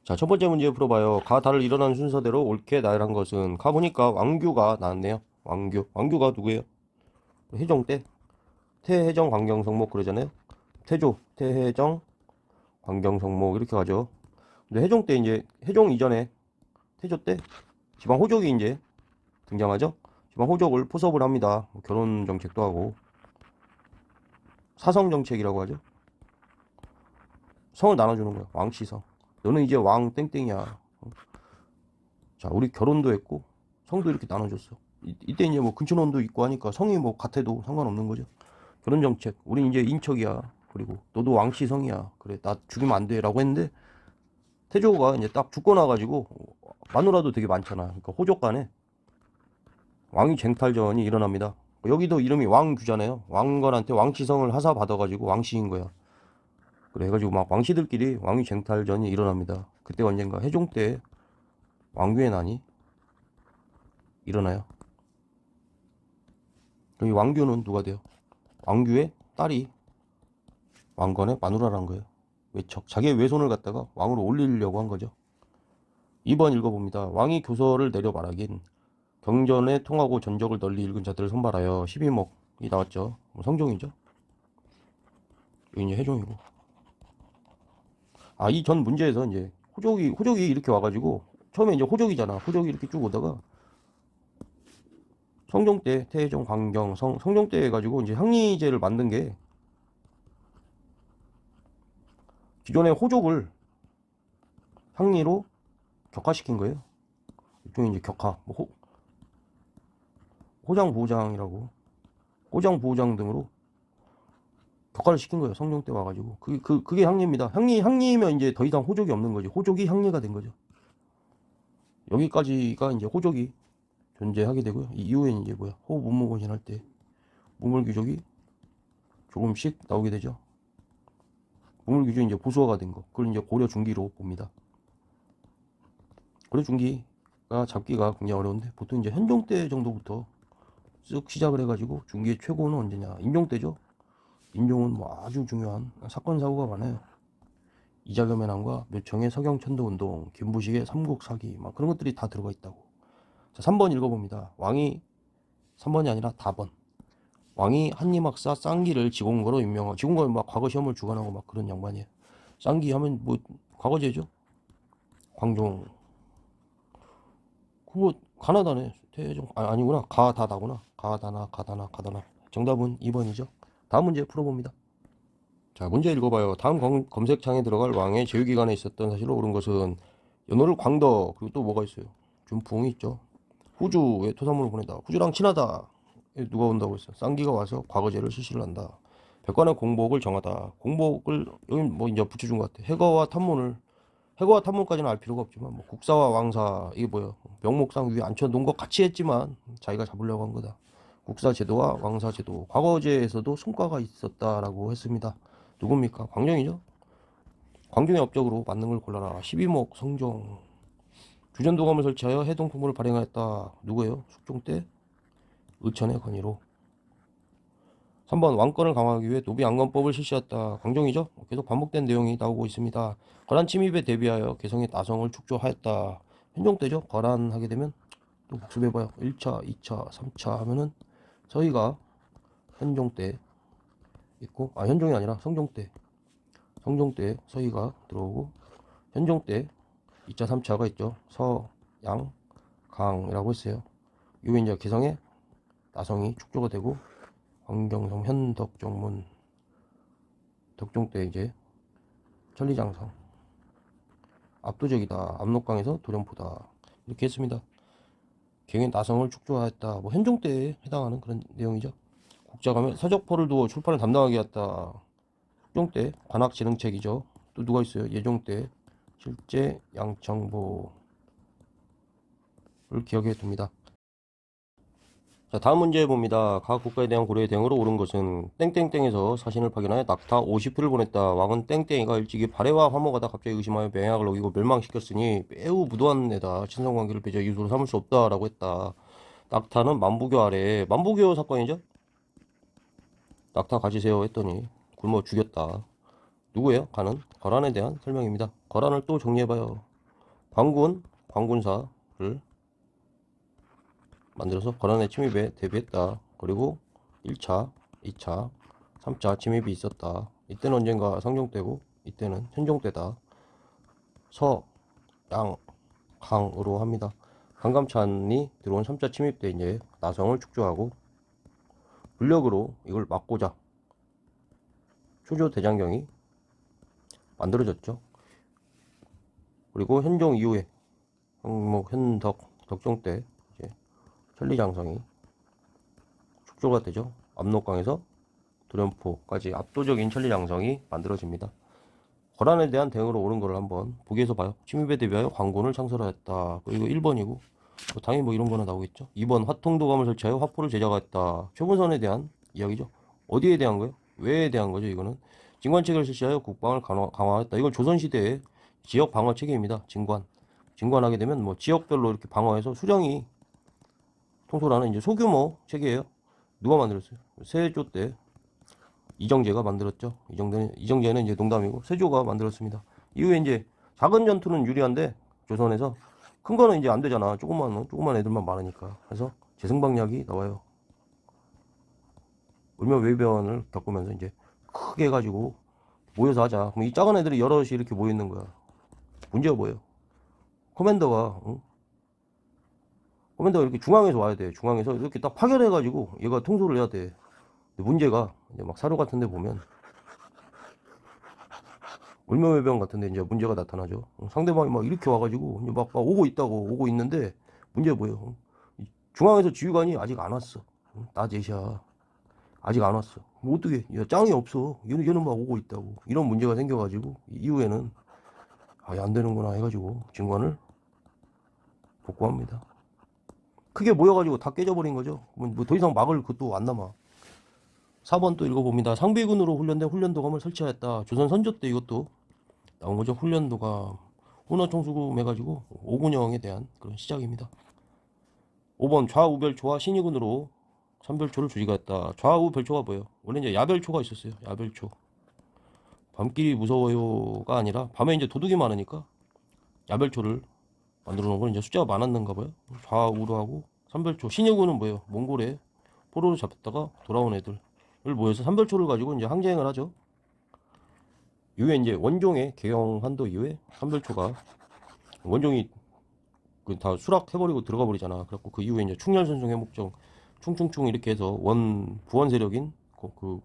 자, 첫 번째 문제 풀어봐요. 가, 다를 일어나는 순서대로 옳게 나열한 것은 가보니까 왕규가 나왔네요. 왕규가 누구예요? 해종 때 태해정 광경성목 그러잖아요. 태조, 태해정, 광경성목 이렇게 가죠. 근데 해종 때 이제 해종 이전에 태조 때 지방 호족이 이제 등장하죠. 지방 호족을 포섭을 합니다. 뭐 결혼 정책도 하고 사성 정책이라고 하죠. 성을 나눠주는 거야. 왕씨성. 너는 이제 왕 땡땡이야. 자, 우리 결혼도 했고 성도 이렇게 나눠줬어. 이때 이제 뭐 근친혼도 있고 하니까 성이 뭐 같아도 상관없는 거죠. 결혼 정책. 우린 이제 인척이야. 그리고 너도 왕씨 성이야. 그래, 나 죽이면 안 돼라고 했는데 태조가 이제 딱 죽고 나가지고 마누라도 되게 많잖아. 그러니까 호족 간에 왕위 쟁탈전이 일어납니다. 여기도 이름이 왕규잖아요. 왕건한테 왕씨성을 하사 받아가지고 왕씨인 거야. 그래 해가지고 막 왕씨들끼리 왕위 쟁탈전이 일어납니다. 그때 언젠가 해종 때 왕규의 난이 일어나요. 이 왕규는 누가 돼요? 왕규의 딸이 왕건의 마누라란 거예요. 외척. 자기의 외손을 갖다가 왕으로 올리려고 한 거죠. 2번 읽어봅니다. 왕이 교서를 내려 말하긴 경전에 통하고 전적을 널리 읽은 자들을 선발하여 12목이 나왔죠. 성종이죠. 여기 이제 해종이고. 아, 이 전 문제에서 이제 호족이 이렇게 와가지고 처음에 이제 호족이잖아. 호족이 이렇게 쭉 오다가 성종 때 태종 광경 성종 때 해가지고 이제 향리제를 만든 게 기존의 호족을 향리로 격화시킨 거예요. 일종의 이제 격화, 뭐 호장 보호장이라고 호장 보호장 등으로 격화를 시킨 거예요. 성종 때 와가지고 그게 향리입니다. 향리면 이제 더 이상 호족이 없는 거지. 호족이 향리가 된 거죠. 여기까지가 이제 호족이 존재하게 되고요. 이 이후에는 이제 뭐야 호흡 문무곤신 할 때 무물귀족이 조금씩 나오게 되죠. 무물귀족이 이제 보수화가 된 거. 그걸 이제 고려 중기로 봅니다. 고려 중기가 잡기가 굉장히 어려운데 보통 이제 현종 때 정도부터 쓱 시작을 해가지고 중기의 최고는 언제냐? 인종 때죠. 인종은 뭐 아주 중요한 사건 사고가 많아요. 이자겸해난과 묘청의 서경천도운동, 김부식의 삼국사기 막 그런 것들이 다 들어가 있다고. 자, 3번 읽어봅니다. 왕이 3번이 아니라 다번. 왕이 한림학사 쌍기를 지공거로 임명하고 지공거는 막 과거 시험을 주관하고 막 그런 양반이에요. 쌍기 하면 뭐 과거제죠. 광종. 그거 가나다네. 태종 아니구나. 가다다구나. 가다나. 정답은 2번이죠. 다음 문제 풀어봅니다. 자, 문제 읽어봐요. 다음 검색창에 들어갈 왕의 제위기간에 있었던 사실로 옳은 것은 연호를 광더 그리고 또 뭐가 있어요? 준풍이 있죠. 후주에 토산물을 보낸다. 후주랑 친하다. 누가 온다고 했어? 쌍기가 와서 과거제를 실시를 한다. 백관의 공복을 정하다. 공복을 여기 뭐 이제 붙여준 것 같아. 해거와 탐문까지는 알 필요가 없지만 뭐 국사와 왕사 이게 뭐야? 명목상 위에 앉혀놓은 것 같이 했지만 자기가 잡으려고 한 거다. 국사 제도와 왕사 제도 과거제에서도 성과가 있었다라고 했습니다. 누굽니까? 광종이죠. 광종의 업적으로 맞는 걸 골라라. 12목 성종. 주전도감을 설치하여 해동풍물을 발행하였다. 누구예요? 숙종 때 의천의 건의로. 3번 왕권을 강화하기 위해 노비안건법을 실시했다. 광종이죠. 계속 반복된 내용이 나오고 있습니다. 거란 침입에 대비하여 개성의 나성을 축조하였다. 현종 때죠. 거란하게 되면 또 복습해봐요. 1차, 2차, 3차 하면은 서희가 현종 때 있고 현종이 아니라 성종 때 서희가 들어오고 현종 때 2차, 3차가 있죠. 서, 양, 강이라고 했어요. 이후에 이제 개성의 나성이 축조가 되고 광경성, 현덕정문, 덕종 때 이제 천리장성, 압도적이다. 압록강에서 도련포다. 이렇게 했습니다. 경의 나성을 축조하였다. 뭐 현종 때에 해당하는 그런 내용이죠. 국자감에 서적포를 두어 출판을 담당하게 했다. 숙종 때 관학진흥책이죠. 또 누가 있어요? 예종 때 실제 양청보를 기억해 둡니다. 자, 다음 문제 봅니다. 각 국가에 대한 고려의 대응으로 옳은 것은 땡땡땡에서 사신을 파견하여 낙타 50표를 보냈다. 왕은 땡땡이가 일찍이 발해와 화목하다 갑자기 의심하여 맹약을 어기고 멸망시켰으니 매우 무도한 애다. 친성관계를 맺어 이유로 삼을 수 없다라고 했다. 낙타는 만부교 아래 만부교 사건이죠. 낙타 가지세요 했더니 굶어 죽였다. 누구예요? 가는 거란에 대한 설명입니다. 거란을 또 정리해봐요. 관군사를 만들어서 권한의 침입에 대비했다. 그리고 1차, 2차, 3차 침입이 있었다. 이때는 언젠가 상종 때고 이때는 현종 때다. 서, 양, 강으로 합니다. 강감찬이 들어온 3차 침입 때 이제 나성을 축조하고 불력으로 이걸 막고자 추조대장경이 만들어졌죠. 그리고 현종 이후에 덕종 때 이제 천리장성이 축조가 되죠. 압록강에서 도련포까지 압도적인 천리장성이 만들어집니다. 거란에 대한 대응으로 옳은 거를 한번 보기에서 봐요. 침입에 대비하여 관군을 창설하였다. 이거 1번이고 당연히 뭐 이런 거나 나오겠죠. 2번 화통도감을 설치하여 화포를 제작하였다. 표본선에 대한 이야기죠. 어디에 대한 거예요? 왜에 대한 거죠. 이거는 진관책을 실시하여 국방을 강화했다. 이건 조선시대의 지역 방어 체계입니다. 진관하게 되면 뭐 지역별로 이렇게 방어해서 수령이 통솔하는 이제 소규모 체계예요. 누가 만들었어요? 세조 때 이정재가 만들었죠. 이정재는 이제 농담이고 세조가 만들었습니다. 이후에 이제 작은 전투는 유리한데 조선에서 큰 거는 이제 안 되잖아. 조그만 애들만 많으니까. 그래서 재승방약이 나와요. 울면외변을 겪으면서 이제 크게 해가지고 모여서 하자. 그럼 이 작은 애들이 여럿이 이렇게 모여 있는 거야. 문제가 뭐예요? 커맨더가 이렇게 중앙에서 와야 돼. 중앙에서 이렇게 딱 파견해가지고 얘가 통솔을 해야 돼. 근데 문제가 이제 막 사료 같은데 보면 울면외변 같은데 이제 문제가 나타나죠. 상대방이 막 이렇게 와가지고 이제 막 오고 있는데 문제가 뭐예요? 중앙에서 지휘관이 아직 안 왔어. 나제시야 아직 안 왔어. 뭐 어떻게? 야, 짱이 없어. 얘는 막 오고 있다고. 이런 문제가 생겨가지고 이후에는 안 되는구나 해가지고 진관을 복구합니다. 크게 모여가지고 다 깨져버린 거죠. 뭐 더 이상 막을 것도 안 남아. 4번 또 읽어봅니다. 상비군으로 훈련된 훈련도감을 설치하였다. 조선 선조 때 이것도 나온 거죠. 훈련도감. 훈어총수금 해가지고 오군영에 대한 그런 시작입니다. 5번 좌우별초와 신의군으로 삼별초를 주지가했다. 좌우별초가 뭐예요? 원래 이제 야별초가 있었어요. 야별초. 밤길이 무서워요가 아니라 밤에 이제 도둑이 많으니까 야별초를 만들어 놓은 건 이제 숫자가 많았는가 봐요. 좌우로 하고 삼별초. 신의군은 뭐예요? 몽골에 포로로 잡혔다가 돌아온 애들을 모여서 삼별초를 가지고 이제 항쟁을 하죠. 이후에 이제 원종의 개영한도 이후에 삼별초가 원종이 다 수락해버리고 들어가 버리잖아. 그래갖고 그 이후에 이제 충렬선송 해목정 충충충 이렇게 해서 부원 세력인 그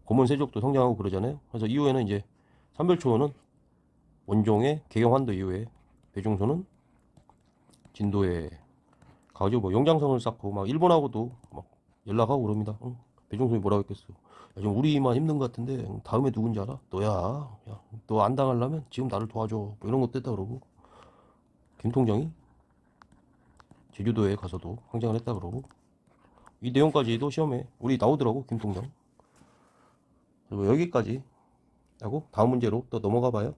고문 세족도 성장하고 그러잖아요. 그래서 이후에는 이제 삼별초는 원종의 개경환도 이후에 배중소는 진도에 가가지고 뭐 용장성을 쌓고 막 일본하고도 막 연락하고 그럽니다. 배중소이 뭐라고 했겠어? 야, 지금 우리만 힘든 것 같은데 다음에 누군지 알아? 너야. 야, 너 안 당하려면 지금 나를 도와줘. 뭐 이런 것도 했다 그러고 김통정이 제주도에 가서도 항쟁을 했다 그러고 이 내용까지도 시험에 우리 나오더라고 김통정. 그리고 여기까지 하고 다음 문제로 또 넘어가 봐요.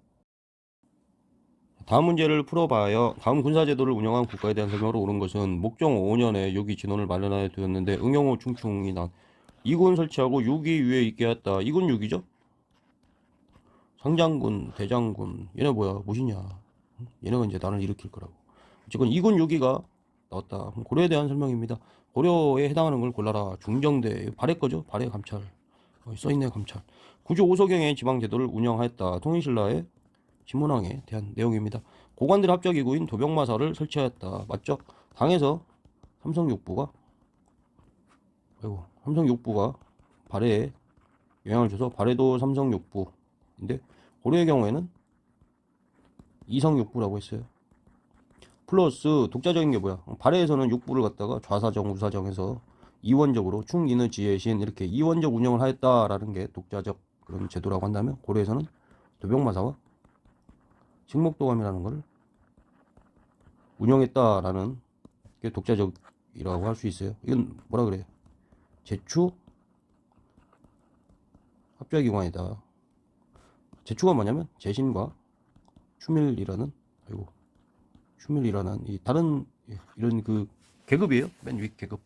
다음 문제를 풀어봐요. 다음 군사제도를 운영한 국가에 대한 설명으로 옳은 것은 목종 5년에 6위 진원을 마련하여 두었는데 응용호 충충이 난 2군 설치하고 6위 위에 있게 했다. 2군 6위죠? 상장군, 대장군 얘네 뭐야 무엇이냐. 얘네가 이제 나를 일으킬 거라고. 어쨌건 2군 6위가 나왔다. 고려에 대한 설명입니다. 고려에 해당하는 걸 골라라. 중정대 발해 거죠? 발해 감찰 써있네. 감찰. 구조 5소경의 지방제도를 운영하였다. 통일신라의 신문왕에 대한 내용입니다. 고관들 합작기구인 도병마사를 설치하였다. 맞죠? 당에서 삼성육부가 발해에 영향을 줘서 발해도 삼성육부인데 고려의 경우에는 이성육부라고 했어요. 플러스 독자적인 게 뭐야? 발해에서는 육부를 갖다가 좌사정, 우사정해서 이원적으로 충인의 지혜신 이렇게 이원적 운영을 하였다라는 게 독자적 그런 제도라고 한다면 고려에서는 도병마사와 식목도감이라는 걸 운영했다라는 게 독자적이라고 할 수 있어요. 이건 뭐라 그래요? 제추 합작기관이다. 제추가 뭐냐면 제신과 추밀이라는 이 다른 이런 그 계급이에요. 맨 위 계급.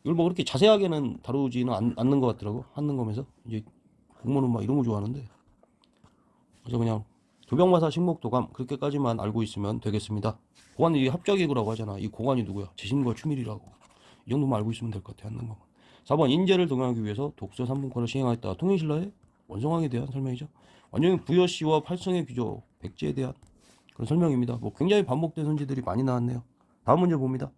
이걸 뭐 그렇게 자세하게는 다루지는 않는 것 같더라고. 한능검에서 이제 공무원은 막 이런 거 좋아하는데 그래서 그냥 조병마사 식목도감 그렇게까지만 알고 있으면 되겠습니다. 고관이 합작이구라고 하잖아. 이 고관이 누구야? 재신과 추밀이라고. 이 정도만 알고 있으면 될 것 같아. 한는 거. 4번 인재를 동용하기 위해서 독서 3분권을 시행하였다. 통일신라의 원성왕에 대한 설명이죠. 완전히 부여시와 팔성의 귀족 백제에 대한 그런 설명입니다. 뭐 굉장히 반복된 선지들이 많이 나왔네요. 다음 문제 봅니다.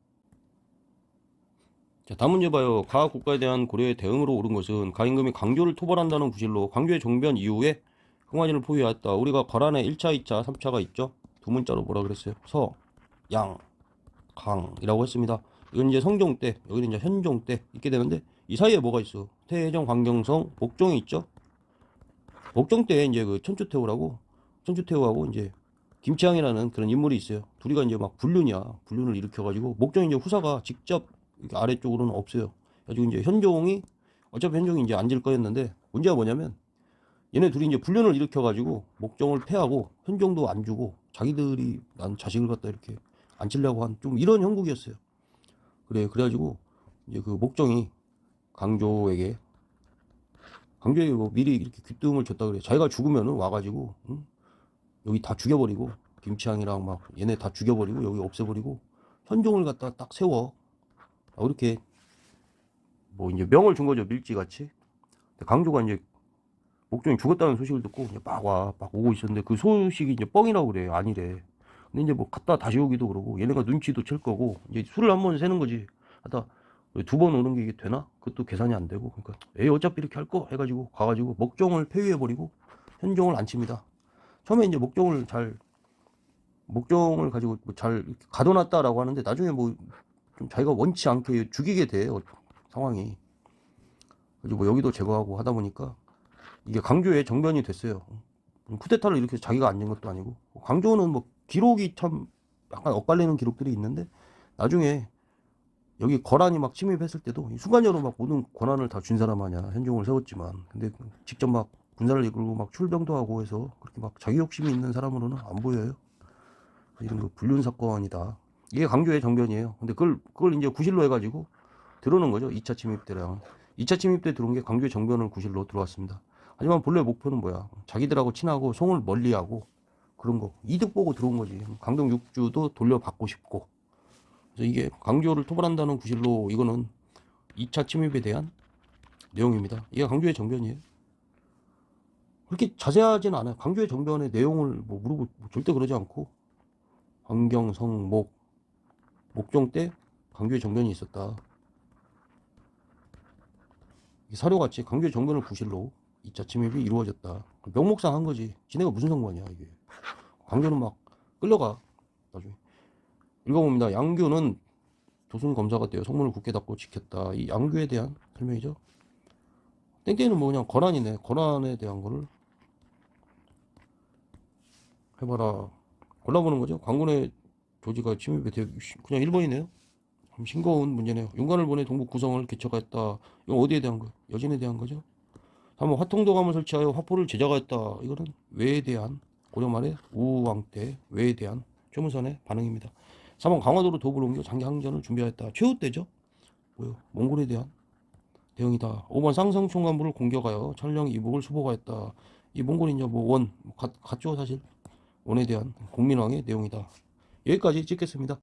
자, 다음 문제 봐요. 가 국가에 대한 고려의 대응으로 옳은 것은 가 임금이 강조를 토벌한다는 구실로 강조의 종변 이후에 흥화진을 포위하였다. 우리가 거란에 1차, 2차, 3차가 있죠. 두 문자로 뭐라 그랬어요? 서, 양, 강이라고 했습니다. 이건 이제 성종 때, 여기는 이제 현종 때 있게 되는데 이 사이에 뭐가 있어? 태종, 광경성, 복종이 있죠. 복종 때 이제 그 천추태후하고 이제 김치향이라는 그런 인물이 있어요. 둘이가 이제 막 불륜을 일으켜가지고 목종이 이제 후사가 직접 이렇게 아래쪽으로는 없어요. 그래가지고 이제 어차피 현종이 이제 앉을 거였는데 문제가 뭐냐면 얘네 둘이 이제 불륜을 일으켜가지고 목종을 패하고 현종도 안 주고 자기들이 난 자식을 갖다 이렇게 앉히려고 한 좀 이런 형국이었어요. 그래가지고 이제 그 목종이 강조에게 뭐 미리 이렇게 귀뜸을 줬다 그래. 자기가 죽으면은 와가지고 여기 다 죽여버리고 김치향이랑 막 얘네 다 죽여버리고 여기 없애버리고 현종을 갖다 딱 세워. 이렇게 뭐 이제 명을 준 거죠. 밀지같이. 강조가 이제 목종이 죽었다는 소식을 듣고 이제 막 오고 있었는데 그 소식이 이제 뻥이라고 그래. 아니래. 근데 이제 뭐 갔다 다시 오기도 그러고 얘네가 눈치도 챌 거고 이제 술을 한 번 세는 거지. 하다 두 번 오는 게 이게 되나? 그것도 계산이 안 되고 그러니까 에이 어차피 이렇게 할 거 해가지고 가가지고 목종을 폐위해버리고 현종을 안 칩니다. 처음에 이제 목종을 가지고 뭐 잘 가둬놨다라고 하는데 나중에 뭐 좀 자기가 원치 않게 죽이게 돼 상황이. 그리고 뭐 여기도 제거하고 하다 보니까 이게 강조의 정변이 됐어요. 쿠데타를 이렇게 자기가 앉은 것도 아니고 강조는 뭐 기록이 참 약간 엇갈리는 기록들이 있는데 나중에 여기 거란이 막 침입했을 때도 순간적으로 막 모든 권한을 다 준 사람 아니야. 현종을 세웠지만 근데 직접 막 군사를 이끌고 막 출병도 하고 해서 그렇게 막 자기 욕심이 있는 사람으로는 안 보여요. 이런 거 불륜 사건이다. 이게 강조의 정변이에요. 근데 그걸 이제 구실로 해가지고 들어오는 거죠. 2차 침입 때랑 2차 침입 때 들어온 게 강조의 정변을 구실로 들어왔습니다. 하지만 본래 목표는 뭐야? 자기들하고 친하고 송을 멀리하고 그런 거 이득 보고 들어온 거지. 강동 6주도 돌려받고 싶고. 그래서 이게 강조를 토벌한다는 구실로 이거는 2차 침입에 대한 내용입니다. 이게 강조의 정변이에요. 그렇게 자세하지는 않아요. 강조의 정변의 내용을 뭐 물어보 절대 그러지 않고 광경성 목종 때 강조의 정변이 있었다. 사료같이 강조의 정변을 구실로 2차 침입이 이루어졌다. 명목상 한 거지. 지네가 무슨 상관이야 이게. 강조는 막 끌려가. 나중에 읽어봅니다. 양규는 조선 검사가 되어 성문을 굳게 닫고 지켰다. 이 양규에 대한 설명이죠. 땡땡이는 뭐 그냥 거란이네. 거란에 대한 거를 해봐라. 골라보는 거죠. 관군의 조지가 침입에 대해 그냥 1번이네요. 싱거운 문제네요. 용관을 보내 동북 구성을 개척하였다. 이건 어디에 대한 거예요? 여진에 대한 거죠. 3번 화통도감을 설치하여 화포를 제작하였다. 이거는 왜에 대한 고려 말의 우왕 때 왜에 대한 최문선의 반응입니다. 4번 강화도로 도읍을 옮겨 장기 항전을 준비하였다. 최후 때죠. 뭐요? 몽골에 대한 대응이다. 5번 상성총관부를 공격하여 천령 이복을 수복하였다. 이 몽골이냐 뭐 같죠 사실. 원에 대한 공민왕의 내용이다. 여기까지 찍겠습니다.